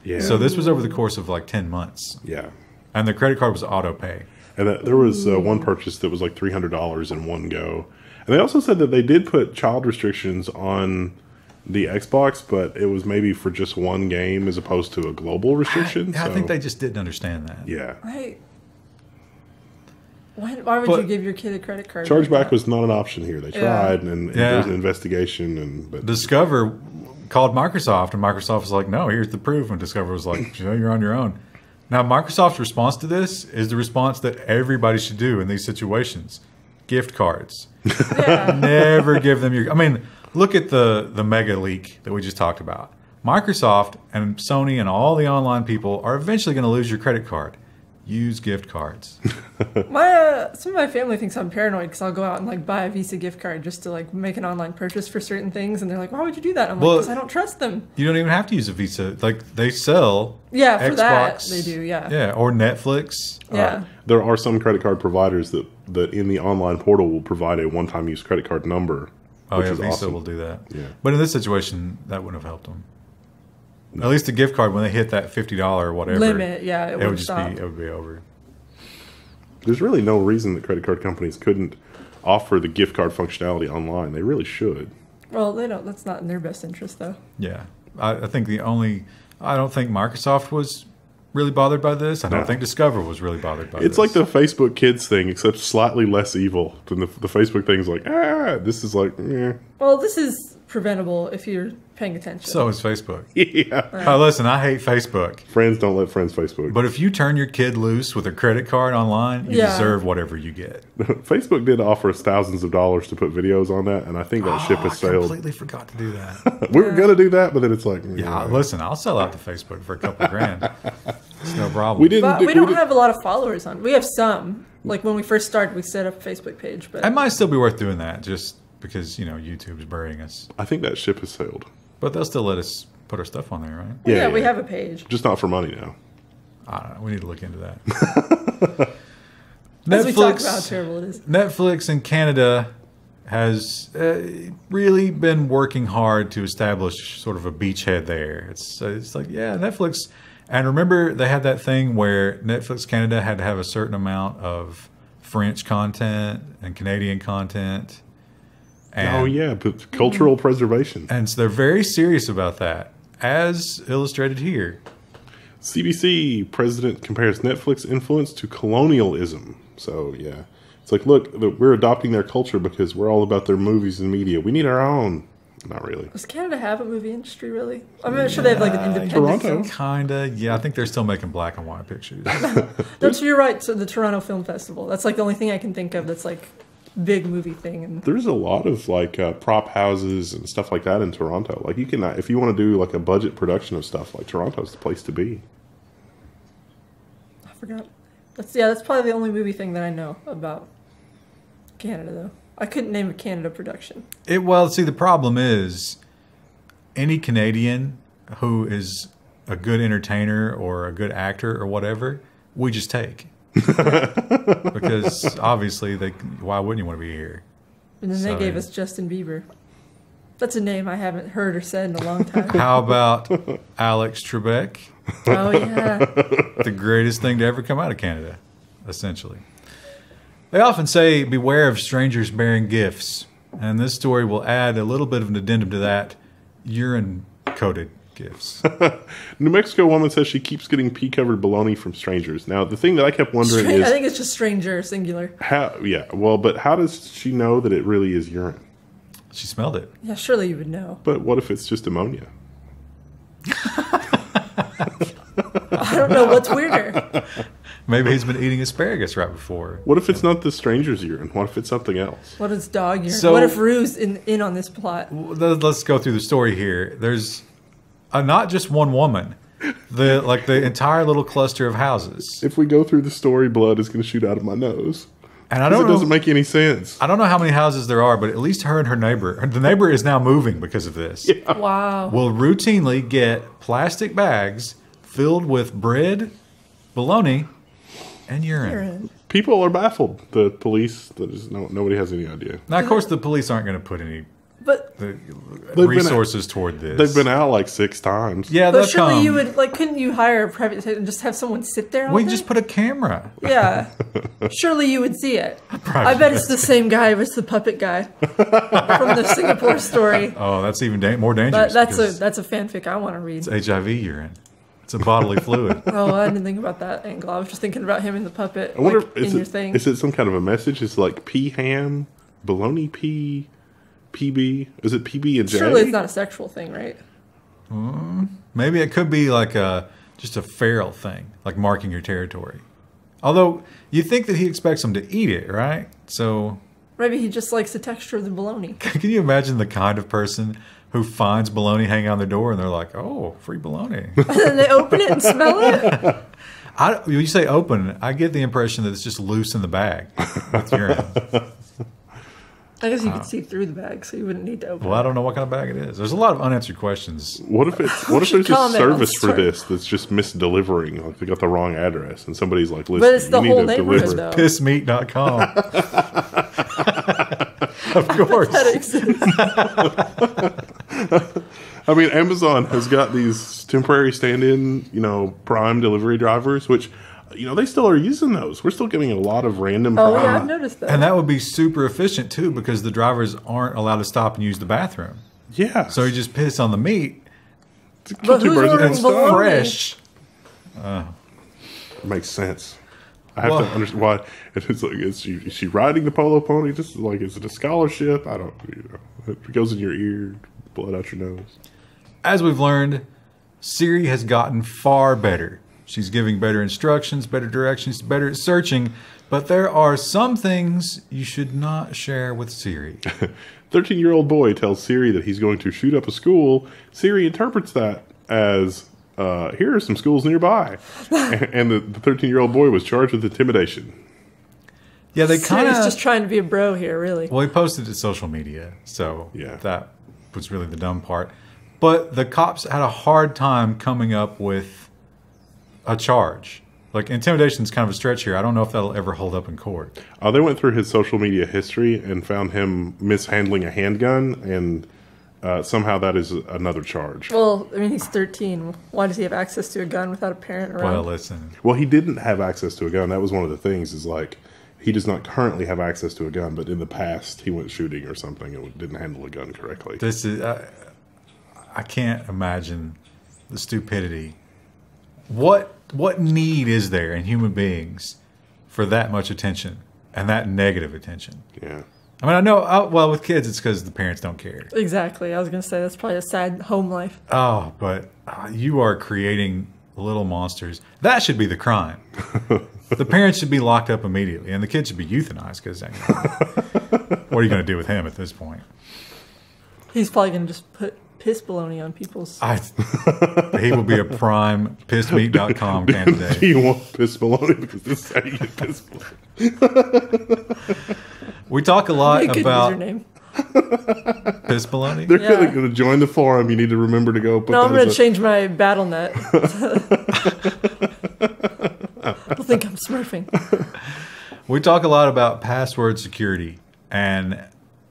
S3: Yeah.
S2: So this was over the course of like 10 months.
S3: Yeah.
S2: And the credit card was auto pay.
S3: And there was one purchase that was like $300 in one go. And they also said that they did put child restrictions on the Xbox, but it was maybe for just one game as opposed to a global restriction.
S2: I think they just didn't understand that.
S3: Yeah.
S1: Why would you give your kid a credit card?
S3: Chargeback was not an option here. They tried, and there was an investigation. But
S2: Discover called Microsoft, and Microsoft was like, no, here's the proof. And Discover was like, you're on your own. Now, Microsoft's response to this is the response that everybody should do in these situations. Gift cards.
S1: Yeah.
S2: Never give them your... I mean, look at the mega leak that we just talked about. Microsoft and Sony and all the online people are eventually going to lose your credit card. Use gift cards.
S1: Some of my family thinks I'm paranoid because I'll go out and like buy a Visa gift card just to like make an online purchase for certain things, and they're like, "Why would you do that?" I'm like, "Because I don't trust them."
S2: You don't even have to use a Visa. Like they sell.
S1: Yeah, for
S2: Xbox,
S1: that they do. Yeah.
S2: Yeah, or Netflix.
S1: Yeah.
S3: there are some credit card providers that in the online portal will provide a one-time use credit card number.
S2: Oh
S3: which
S2: yeah,
S3: is
S2: Visa
S3: awesome.
S2: will do that.
S3: Yeah.
S2: But in this situation, that wouldn't have helped them. No. At least the gift card, when they hit that $50 or whatever
S1: Limit, yeah, it would
S2: it would be over.
S3: There's really no reason that credit card companies couldn't offer the gift card functionality online. They really should.
S1: Well, they don't. That's not in their best interest, though.
S2: Yeah. I think I don't think Microsoft was really bothered by this. I don't think Discover was really bothered by this.
S3: It's like the Facebook Kids thing, except slightly less evil than the Facebook thing's like, this is like,
S1: Well, this is preventable if you're paying attention.
S2: So is Facebook.
S3: Yeah.
S2: Oh, listen, I hate Facebook.
S3: Friends don't let friends Facebook.
S2: But if you turn your kid loose with a credit card online, you deserve whatever you get.
S3: Facebook did offer us thousands of dollars to put videos on that, and I think that ship has sailed.
S2: I completely forgot to do that.
S3: We were going to do that, but then it's like...
S2: Listen, I'll sell out to Facebook for a couple of grand. It's no problem.
S1: We don't have a lot of followers on. We have some. Like when we first started, we set up a Facebook page. But
S2: it might still be worth doing that just because, YouTube's burying us.
S3: I think that ship has sailed.
S2: But they'll still let us put our stuff on there, right?
S1: Well, yeah, we have a page.
S3: Just not for money now.
S2: I don't know. We need to look into that.
S1: As we talk about how terrible it is.
S2: Netflix in Canada has really been working hard to establish sort of a beachhead there. It's like, Netflix. And remember, they had that thing where Netflix Canada had to have a certain amount of French content and Canadian content. And,
S3: but cultural preservation.
S2: And so they're very serious about that, as illustrated here.
S3: CBC president compares Netflix influence to colonialism. So, it's like, look, we're adopting their culture because we're all about their movies and media. We need our own. Not really.
S1: Does Canada have a movie industry, really? I'm not sure they have like an independent
S3: Toronto.
S2: Kinda, yeah. I think they're still making black and white pictures.
S1: You're right. So the Toronto Film Festival. That's like the only thing I can think of that's like big movie thing. And
S3: there's a lot of like prop houses and stuff like that in Toronto. Like you can, if you want to do like a budget production of stuff, like Toronto's the place to be.
S1: I forgot. That's probably the only movie thing that I know about Canada, though. I couldn't name a Canada production.
S2: The problem is any Canadian who is a good entertainer or a good actor or whatever, we just take. Because obviously, why wouldn't you want to be here?
S1: And then they gave us Justin Bieber. That's a name I haven't heard or said in a long time.
S2: How about Alex Trebek?
S1: Oh, yeah.
S2: The greatest thing to ever come out of Canada, essentially. They often say, beware of strangers bearing gifts. And this story will add a little bit of an addendum to that. Urine-coated gifts.
S3: New Mexico woman says she keeps getting pea-covered bologna from strangers. Now, the thing that I kept wondering is...
S1: I think it's just stranger, singular.
S3: But how does she know that it really is urine?
S2: She smelled it.
S1: Yeah, surely you would know.
S3: But what if it's just ammonia?
S1: I don't know. What's weirder?
S2: Maybe he's been eating asparagus right before.
S3: What if it's not the stranger's urine? What if it's something else?
S1: What is dog urine? So, what if Rue's in on this plot?
S2: Let's go through the story here. There's not just one woman. The entire little cluster of houses.
S3: If we go through the story, blood is going to shoot out of my nose.
S2: And I don't know.
S3: It doesn't make any sense.
S2: I don't know how many houses there are, but at least her and her neighbor. The neighbor is now moving because of this.
S3: Yeah.
S1: Wow.
S2: Will routinely get plastic bags filled with bread, bologna, and urine.
S3: People are baffled. The police, nobody has any idea.
S2: Now, of course, the police aren't going to put any resources toward this.
S3: They've been out like 6 times.
S2: Yeah,
S1: but surely you would couldn't you hire a private and just have someone sit there?
S2: We just put a camera.
S1: Yeah, surely you would see it. I bet it's the same guy. It's the puppet guy from the Singapore story.
S2: Oh, that's even more dangerous.
S1: That's a fanfic I want to read.
S2: It's HIV urine. It's a bodily fluid.
S1: Oh, I didn't think about that angle. I was just thinking about him and the puppet.
S3: I wonder is it some kind of a message? It's like pea ham, bologna pea, PB. Is it PB and J?
S1: Surely it's not a sexual thing, right?
S2: Maybe it could be like just a feral thing, like marking your territory. Although you think that he expects them to eat it, right? So
S1: maybe he just likes the texture of the bologna.
S2: Can you imagine the kind of person who finds bologna hanging on their door and they're like, "Oh, free bologna,"
S1: and then they open it and smell it?
S2: When you say open, I get the impression that it's just loose in the bag with urine.
S1: I guess you could see through the bag, so you wouldn't need to open it.
S2: Well, I don't know what kind of bag it is. There's a lot of unanswered questions.
S3: What if there's a service for this that's just misdelivering? Like they got the wrong address, and somebody's like, "Listen,
S1: but it's the whole neighborhood,
S3: deliver."
S1: though.
S2: Pissmeat.com. Of course.
S1: That exists.
S3: I mean, Amazon has got these temporary stand-in, Prime delivery drivers, which they still are using those. We're still getting a lot of random.
S1: Oh yeah, I've noticed that.
S2: And that would be super efficient too, because the drivers aren't allowed to stop and use the bathroom.
S3: Yeah.
S2: So you just piss on the meat.
S1: But who's ordering bologna?
S2: Fresh.
S3: Makes sense. I have to understand why. It's like, is she riding the polo pony? Just like, is it a scholarship? I don't. It goes in your ear, blood out your nose.
S2: As we've learned, Siri has gotten far better. She's giving better instructions, better directions, better at searching. But there are some things you should not share with Siri.
S3: 13-year-old boy tells Siri that he's going to shoot up a school. Siri interprets that as, here are some schools nearby. And the 13-year-old boy was charged with intimidation.
S2: Yeah, they kind of...
S1: He's just trying to be a bro here, really.
S2: Well, he posted it to social media, so
S3: yeah.
S2: That was really the dumb part. But the cops had a hard time coming up with a charge. Like, intimidation is kind of a stretch here. I don't know if that'll ever hold up in court.
S3: They went through his social media history and found him mishandling a handgun, and somehow that is another charge.
S1: Well, I mean, he's 13. Why does he have access to a gun without a parent around?
S2: Well, listen.
S3: Well, he didn't have access to a gun. That was one of the things, is like, he does not currently have access to a gun, but in the past, he went shooting or something and didn't handle a gun correctly.
S2: This is... I can't imagine the stupidity. What need is there in human beings for that much attention and that negative attention?
S3: Yeah.
S2: I mean, I know, well, with kids, it's because the parents don't care.
S1: Exactly. I was going to say that's probably a sad home life.
S2: Oh, but you are creating little monsters. That should be the crime. The parents should be locked up immediately, and the kids should be euthanized, because what are you going to do with him at this point?
S1: He's probably going to just put piss bologna on people's...
S2: He will be a prime pissmeat.com candidate.
S3: Do you want piss bologna? Because this is how you get piss bologna.
S2: We talk a lot about...
S1: username.
S2: Piss bologna?
S3: They're going to join the forum. You need to remember to go put
S1: No, I'm going to change my battle net. They'll think I'm smurfing.
S2: We talk a lot about password security, and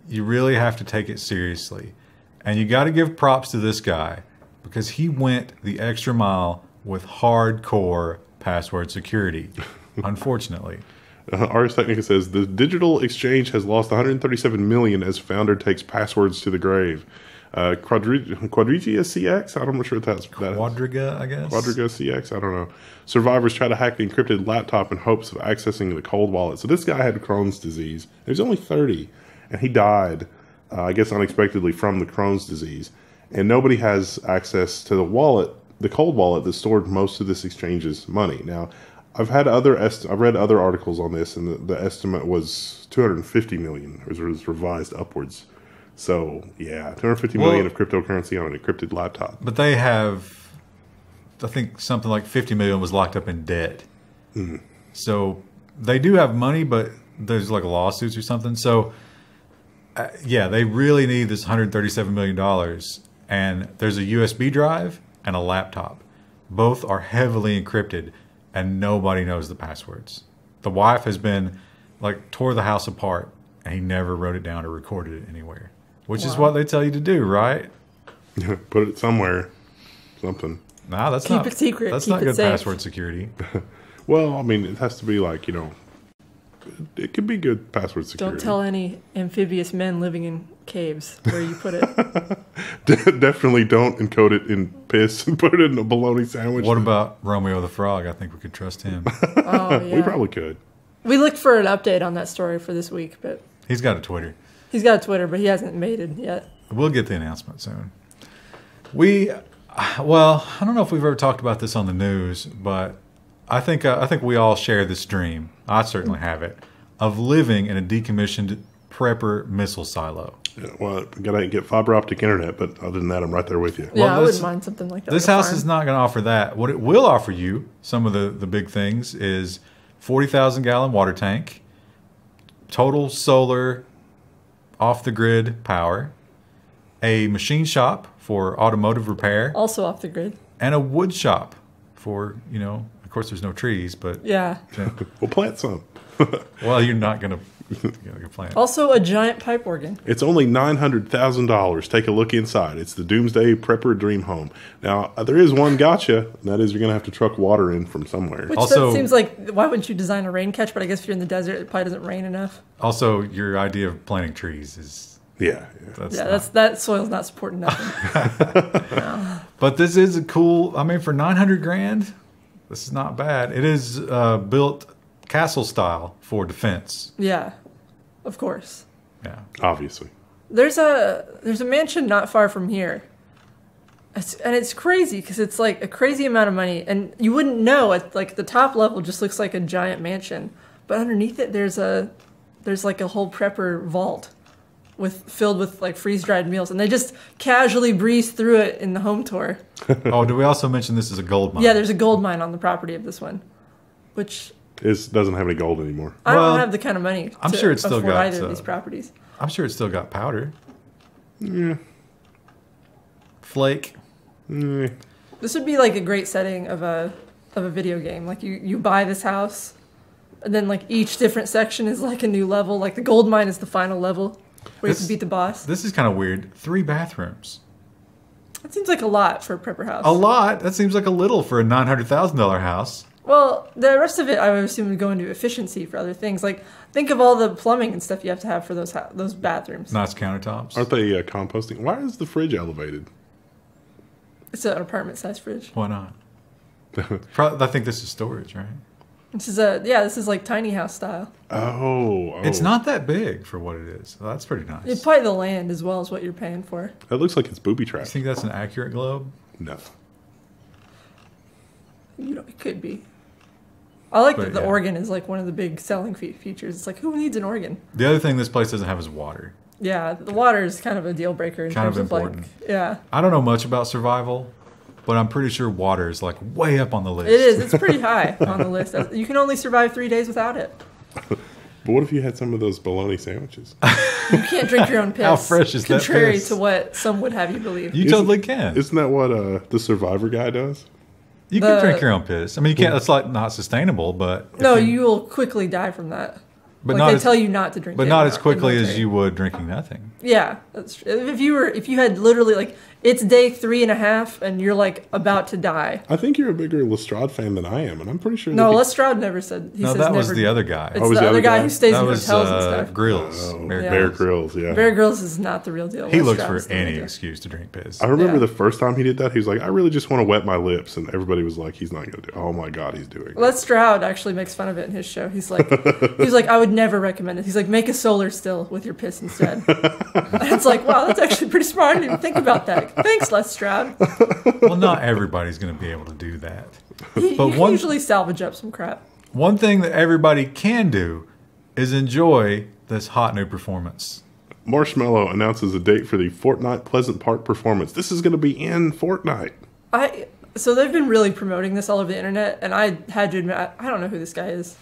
S2: you really have to take it seriously. And you got to give props to this guy, because he went the extra mile with hardcore password security, unfortunately.
S3: Ars Technica says, the digital exchange has lost $137 million as founder takes passwords to the grave. Quadriga CX? I'm not sure what that's...
S2: Quadriga, I guess?
S3: Quadriga CX? I don't know. Survivors try to hack the encrypted laptop in hopes of accessing the cold wallet. So this guy had Crohn's disease. He was only 30, and he died, I guess unexpectedly, from the Crohn's disease. And nobody has access to the wallet, the cold wallet that stored most of this exchange's money. Now, I've read other articles on this, and the estimate was 250 million. It was revised upwards. So, yeah, 250 million of cryptocurrency on an encrypted laptop.
S2: But they have, I think something like 50 million was locked up in debt.
S3: Mm.
S2: So they do have money, but there's like lawsuits or something. So, yeah, they really need this $137 million. And there's a USB drive and a laptop. Both are heavily encrypted, and nobody knows the passwords. The wife has been, like, tore the house apart, and he never wrote it down or recorded it anywhere. Which is what they tell you to do, right?
S3: Put it somewhere. Something.
S2: Nah, that's
S1: Keep
S2: not...
S1: it secret.
S2: That's
S1: Keep
S2: not
S1: it
S2: good
S1: safe.
S2: password security.
S3: Well, I mean, it has to be like, it could be good password security.
S1: Don't tell any amphibious men living in caves where you put it.
S3: Definitely don't encode it in piss and put it in a bologna sandwich.
S2: What about Romeo the Frog? I think we could trust him.
S1: Oh, yeah.
S3: We probably could.
S1: We looked for an update on that story for this week, but...
S2: He's got a Twitter.
S1: He's got a Twitter, but he hasn't made it yet.
S2: We'll get the announcement soon. Well, I don't know if we've ever talked about this on the news, but I think we all share this dream. I certainly have it, of living in a decommissioned prepper missile silo.
S3: Yeah, well, gotta get fiber optic internet, but other than that, I'm right there with you.
S1: Yeah,
S2: Well,
S1: I wouldn't mind something like that.
S2: This house is not going to offer that. What it will offer you, some of the big things, is 40,000 gallon water tank, total solar, off the grid power, a machine shop for automotive repair,
S1: Also off the grid.
S2: and a wood shop for, of course there's no trees, but
S1: Yeah.
S3: We'll plant some.
S2: well, you're not going to
S1: Also, a giant pipe organ.
S3: It's only $900,000. Take a look inside. It's the Doomsday Prepper Dream Home. Now, there is one gotcha, and that is you're going to have to truck water in from somewhere.
S1: Which that seems like, why wouldn't you design a rain catch? But I guess if you're in the desert, it probably doesn't rain enough.
S2: Also, your idea of planting trees is...
S1: that soil's not supporting nothing. No.
S2: But this is a cool... I mean, for $900,000, this is not bad. It is built castle style for defense.
S1: Yeah. Of course.
S2: Yeah.
S3: Obviously.
S1: There's a mansion not far from here. And it's crazy because it's like a crazy amount of money. And you wouldn't know at like the top level just looks like a giant mansion. But underneath it there's like a whole prepper vault filled with like freeze-dried meals. And they just casually breeze through it in the home tour.
S2: Oh, did we also mention this is a gold mine?
S1: Yeah, there's a gold mine on the property of this one. Which...
S3: It doesn't have any gold anymore.
S1: I don't have the kind of money
S2: I'm sure it's still
S1: afford
S2: got
S1: either of these properties.
S2: I'm sure it's still got powder.
S3: Yeah.
S2: Flake.
S1: This would be like a great setting of a video game. Like you buy this house, and then like each different section is like a new level. Like the gold mine is the final level where you have to beat the boss.
S2: This is kind of weird. 3 bathrooms.
S1: That seems like a lot for a prepper house.
S2: A lot? That seems like a little for a $900,000 house.
S1: Well, the rest of it, I would assume, would go into efficiency for other things. Like, think of all the plumbing and stuff you have to have for those bathrooms.
S2: Nice countertops.
S3: Aren't they composting? Why is the fridge elevated?
S1: It's an apartment-sized fridge.
S2: Why not? I think this is storage, right?
S1: This is like tiny house style.
S3: Oh.
S2: It's not that big for what it is. So that's pretty nice.
S1: It's probably the land as well as what you're paying for.
S3: That looks like it's booby
S2: You
S3: trapped.
S2: think that's an accurate globe?
S3: No.
S1: It could be. I like that the organ is like one of the big selling features. It's like, who needs an organ?
S2: The other thing this place doesn't have is water.
S1: Yeah, the water is kind of a deal breaker in terms of
S2: important.
S1: Yeah.
S2: I don't know much about survival, but I'm pretty sure water is like way up on the list.
S1: It is. It's pretty high on the list. You can only survive 3 days without it.
S3: But what if you had some of those bologna sandwiches?
S1: You can't drink your own piss.
S2: How fresh is that
S1: contrary
S2: piss?
S1: to what some would have you believe.
S2: You totally can.
S3: Isn't that what the Survivor guy does?
S2: You can drink your own piss. I mean, you can't. It's like not sustainable, but
S1: no, you will quickly die from that.
S2: But
S1: like they tell you not to drink,
S2: but not as quickly as you would drinking nothing.
S1: Yeah, that's true. If you had literally like it's day 3.5 and you're like about to die.
S3: I think you're a bigger Lestrade fan than I am, and I'm pretty sure.
S1: No, Lestrade never said.
S2: No, that was the other guy.
S1: It's the other guy who stays in hotels and stuff.
S2: Grills.
S3: Bear Grylls, yeah.
S1: Bear Grylls is not the real deal.
S2: He looks for any excuse to drink piss.
S3: I remember the first time he did that, he was like, I really just want to wet my lips. And everybody was like, he's not going to do it. Oh my God, he's doing it.
S1: Lestrade actually makes fun of it in his show. He's like, I would never recommend it. He's like, make a solar still with your piss instead. And it's like, wow, that's actually pretty smart. I didn't even think about that. Thanks, Lestrade.
S2: Well, not everybody's going to be able to do that.
S1: But you can usually salvage up some crap.
S2: One thing that everybody can do is enjoy this hot new performance.
S3: Marshmello announces a date for the Fortnite Pleasant Park performance. This is going to be in Fortnite.
S1: So they've been really promoting this all over the internet, and I had to admit, I don't know who this guy is.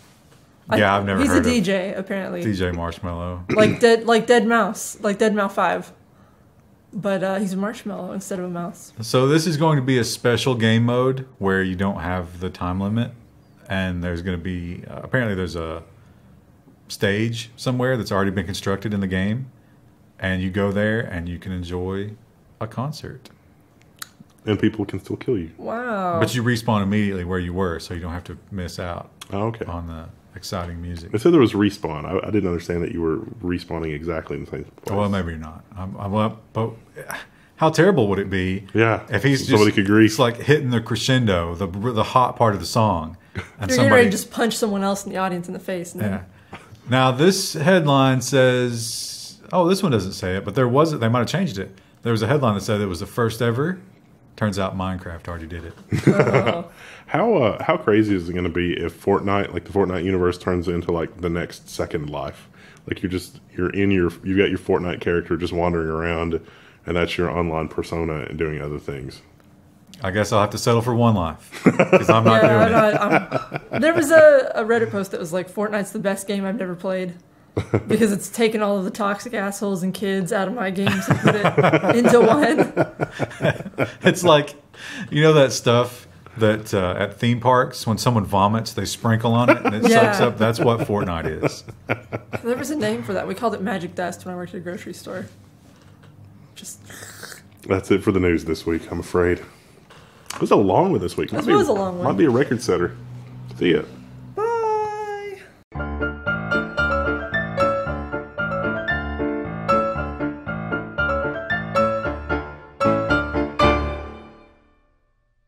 S2: Yeah, I've never heard of him.
S1: He's a DJ, apparently.
S2: DJ Marshmello.
S1: like Dead Mouse, like Dead Mouse 5. But he's a marshmallow instead of a mouse.
S2: So this is going to be a special game mode where you don't have the time limit. And there's going to be, apparently there's a stage somewhere that's already been constructed in the game. And you go there and you can enjoy a concert.
S3: And people can still kill you.
S1: Wow.
S2: But you respawn immediately where you were, so you don't have to miss out on the exciting music.
S3: It said there was respawn. I didn't understand that you were respawning exactly in the same place.
S2: Well, maybe you're not. But how terrible would it be?
S3: Yeah,
S2: if he's
S3: somebody could grief.
S2: It's like hitting the crescendo, the hot part of the song,
S1: and you're getting ready to just punch someone else in the audience in the face.
S2: Yeah. Now this headline says, this one doesn't say it, but there was. They might have changed it. There was a headline that said it was the first ever. Turns out Minecraft already did it.
S3: How crazy is it going to be if Fortnite, like the Fortnite universe, turns into like the next Second Life? Like you've got your Fortnite character just wandering around, and that's your online persona and doing other things.
S2: I guess I'll have to settle for one life because I'm not doing
S1: it. There was a Reddit post that was like, Fortnite's the best game I've never played. Because it's taken all of the toxic assholes and kids out of my games and put it into one.
S2: It's like, you know that stuff that at theme parks, when someone vomits, they sprinkle on it and it sucks up. That's what Fortnite is.
S1: There was a name for that. We called it magic dust when I worked at a grocery store. Just.
S3: That's it for the news this week, I'm afraid. It was a long one this week.
S1: This was a long one.
S3: Might be a record setter. See ya.